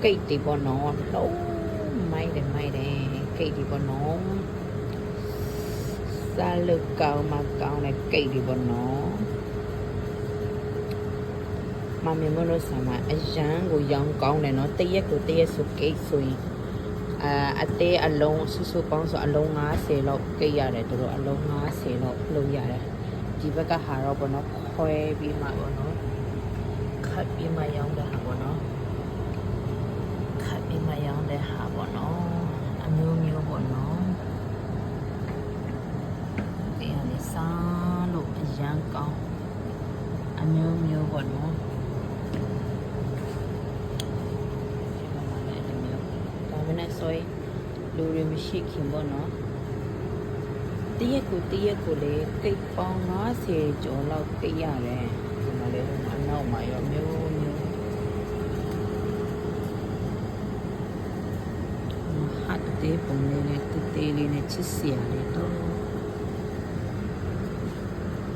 ကိတ်ဒီပေါ့နော်လုံးမိုက်တယ်ကိတ်ဒီပေါ့နော်စားလို့ကောင်းမှကောင်းတဲ့ကိတ်ဒီပေါ့နော်မမေမလို့ဆာမအရန်ကိုရောင်းကောင်းတယ်နော်တရက်ဆိုကိတ်ဆိုရင်အသေးအလုံးစုပေါင်းဆိုအလုံး90လောက်ကိတ်ရတယ်သူတို့အလုံး90လောက်လုပ်ရတယ်ဒီဘက်ကဟာတော့ပေါ့နော်ခွဲပြီးမှပေါ့နော်ခတ်ပြီးမှရောင်းတဲ့ဟာပေါ့နော်ခတ်ပြီးမှရောင်းတဲ့ဟာပေါ့နော်အမျိုးမျိုးပေါ့နော်ဒီဟာလေးစားလို့အရန်ကောင်းအမျိုးမျိုးပေါ့နော်ဒါနဲ့ဆိုရင်လူတွေမရှိခင်ပေါ့နော်တရက်ကိုလေကိတ်ပေါင်း90ကျော်လောက်ကိတ်ရတယ်ဒီမှာလေအနောက်မှာရောမျိုးဟာတေးပုံလေးနဲ့တေးလေးနဲ့ချစ်စရာလေးတော့